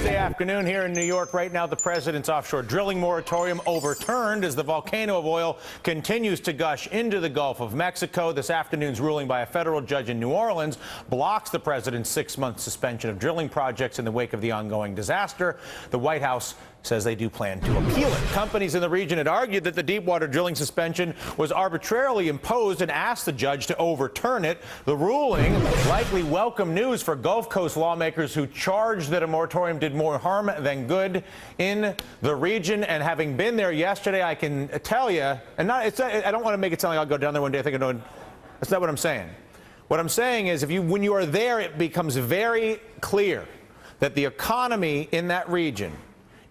Tuesday afternoon here in New York. Right now, the president's offshore drilling moratorium overturned as the volcano of oil continues to gush into the Gulf of Mexico. This afternoon's ruling by a federal judge in New Orleans blocks the president's 6-month suspension of drilling projects in the wake of the ongoing disaster. The White House says they do plan to appeal it. Companies in the region had argued that the deepwater drilling suspension was arbitrarily imposed and asked the judge to overturn it. The ruling likely welcome news for Gulf Coast lawmakers who charged that a moratorium did more harm than good in the region. And having been there yesterday, I can tell you, and I don't want to make it sound like I'll go down there one day thinking, that's not what I'm saying. What I'm saying is when you are there, it becomes very clear that the economy in that region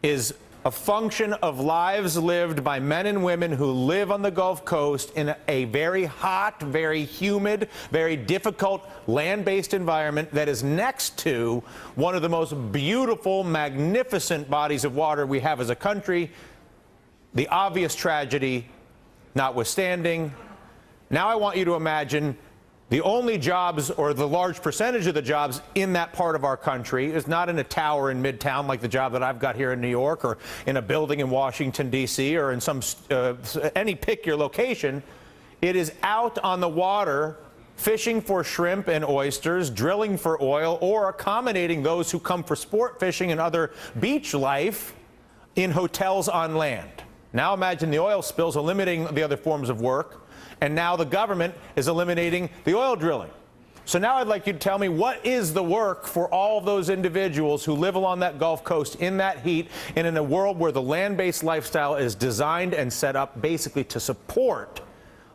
is a function of lives lived by men and women who live on the Gulf Coast in a very hot, very humid, very difficult land-based environment that is next to one of the most beautiful, magnificent bodies of water we have as a country. The obvious tragedy notwithstanding, now I want you to imagine the only jobs, or the large percentage of the jobs in that part of our country, is not in a tower in Midtown like the job that I've got here in New York, or in a building in Washington, D.C., or in any pick your location. It is out on the water fishing for shrimp and oysters, drilling for oil, or accommodating those who come for sport fishing and other beach life in hotels on land. Now imagine the oil spills eliminating the other forms of work. And now the government is eliminating the oil drilling. So now I'd like you to tell me, what is the work for all of those individuals who live along that Gulf Coast in that heat and in a world where the land-based lifestyle is designed and set up basically to support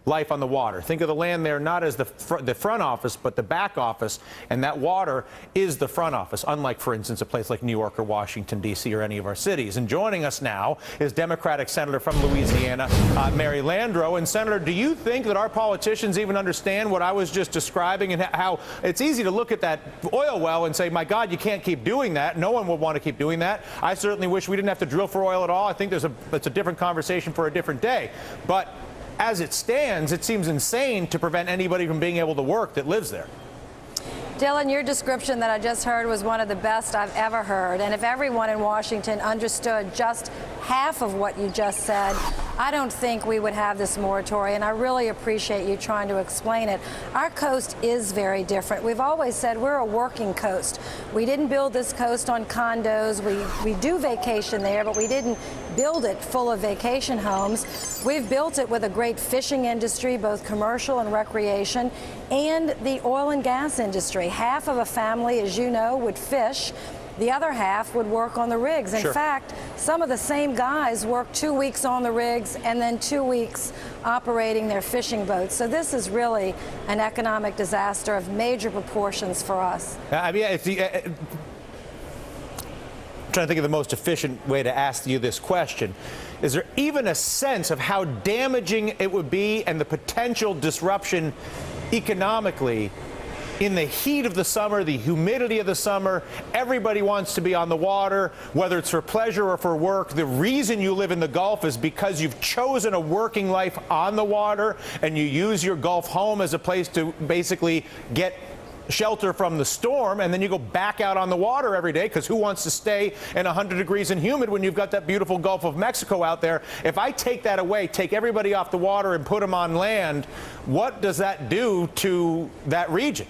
life on the water? Think of the land there not as the front office, but the back office, and that water is the front office, unlike, for instance, a place like New York or Washington, D.C., or any of our cities. And joining us now is Democratic Senator from Louisiana, Mary Landrieu. And, Senator, do you think that our politicians even understand what I was just describing, and how it's easy to look at that oil well and say, my God, you can't keep doing that. No one would want to keep doing that. I certainly wish we didn't have to drill for oil at all. I think that's a different conversation for a different day. But as it stands, it seems insane to prevent anybody from being able to work that lives there. Dylan, your description that I just heard was one of the best I've ever heard. And if everyone in Washington understood just half of what you just said, I don't think we would have this moratorium. I really appreciate you trying to explain it. Our coast is very different. We've always said we're a working coast. We didn't build this coast on condos. We do vacation there, but we didn't build it full of vacation homes. We've built it with a great fishing industry, both commercial and recreation, and the oil and gas industry. Half of a family, as you know, would fish. The other half would work on the rigs. In fact, some of the same guys work 2 weeks on the rigs and then 2 weeks operating their fishing boats. So this is really an economic disaster of major proportions for us. I mean, I'm trying to think of the most efficient way to ask you this question. Is there even a sense of how damaging it would be and the potential disruption economically? In the heat of the summer, the humidity of the summer, everybody wants to be on the water, whether it's for pleasure or for work. The reason you live in the Gulf is because you've chosen a working life on the water, and you use your Gulf home as a place to basically get shelter from the storm, and then you go back out on the water every day, because who wants to stay in 100 degrees and humid when you've got that beautiful Gulf of Mexico out there? If I take that away, take everybody off the water and put them on land, what does that do to that region?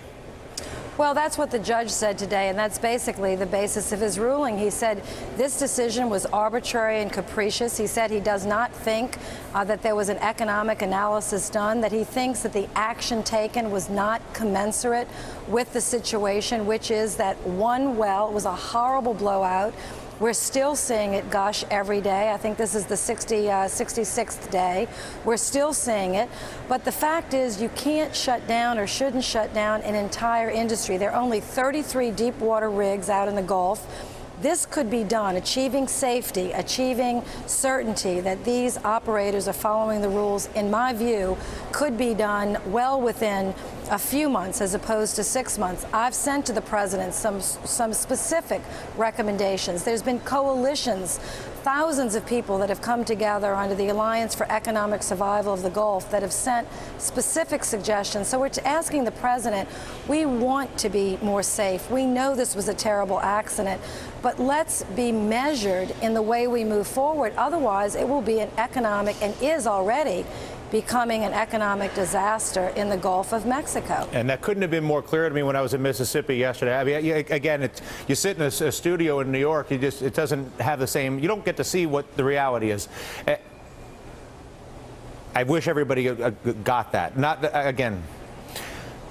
Well, that's what the judge said today, and that's basically the basis of his ruling. He said this decision was arbitrary and capricious. He said he does not think that there was an economic analysis done, that he thinks that the action taken was not commensurate with the situation, which is that one well, it was a horrible blowout. We're still seeing it gush every day. I think this is the 66th day. We're still seeing it. But the fact is, you can't shut down, or shouldn't shut down, an entire industry. There are only 33 deep water rigs out in the Gulf. This could be done, achieving safety, achieving certainty that these operators are following the rules, in my view, could be done well within a few months as opposed to 6 months. I've sent to the president some specific recommendations. There's been coalitions, thousands of people that have come together under the Alliance for Economic Survival of the Gulf that have sent specific suggestions. So we're asking the president, we want to be more safe. We know this was a terrible accident, but let's be measured in the way we move forward. Otherwise, it will be an economic, and is already becoming an economic disaster in the Gulf of Mexico. And that couldn't have been more clear to me when I was in Mississippi yesterday. I mean, again, you sit in a studio in New York, it doesn't have the same, you don't get to see what the reality is. I wish everybody got that. Not, again,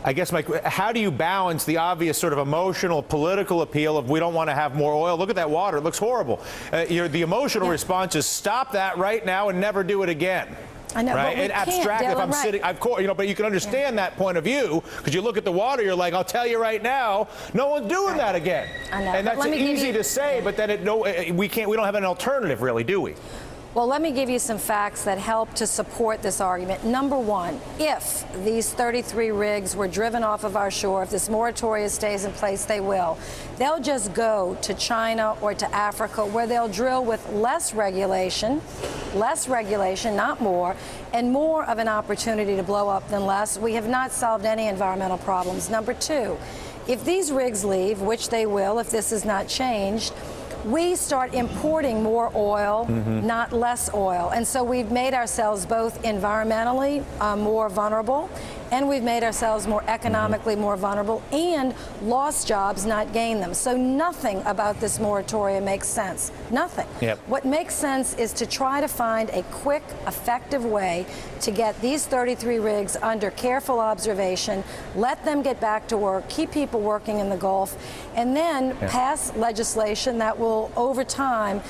I guess how do you balance the obvious sort of emotional, political appeal of we don't want to have more oil? Look at that water, it looks horrible. The emotional response is stop that right now and never do it again. I know, right? But we abstract can't, if I'm right. sitting, of course, but you can understand that point of view because you look at the water, you're like, I'll tell you right now, no one's doing that again. I know. And that's easy to say, but then we don't have an alternative, really, do we? Well, let me give you some facts that help to support this argument. Number one, if these 33 rigs were driven off of our shore, if this moratorium stays in place, they will. They'll just go to China or to Africa where they'll drill with less regulation, not more, and more of an opportunity to blow up than less. We have not solved any environmental problems. Number two, if these rigs leave, which they will if this is not changed, we start importing more oil, not less oil. And so we've made ourselves both environmentally more vulnerable, and we've made ourselves more economically more vulnerable, and lost jobs, not gained them. So nothing about this moratorium makes sense. Nothing. Yep. What makes sense is to try to find a quick, effective way to get these 33 rigs under careful observation, let them get back to work, keep people working in the Gulf, and then pass legislation that will, over time,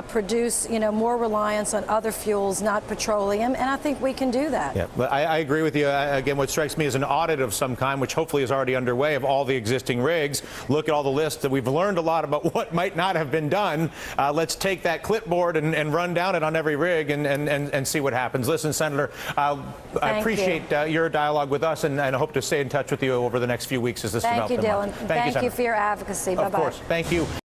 produce, more reliance on other fuels, not petroleum, and I think we can do that. Yeah, but I agree with you. Again, what strikes me as an audit of some kind, which hopefully is already underway, of all the existing rigs. Look at all the lists that we've learned a lot about what might not have been done. Let's take that clipboard and run down it on every rig and see what happens. Listen, Senator, I appreciate your dialogue with us, and I hope to stay in touch with you over the next few weeks as this develops. Thank you, Dylan. Thank you for your advocacy. Bye-bye. Of course. Thank you.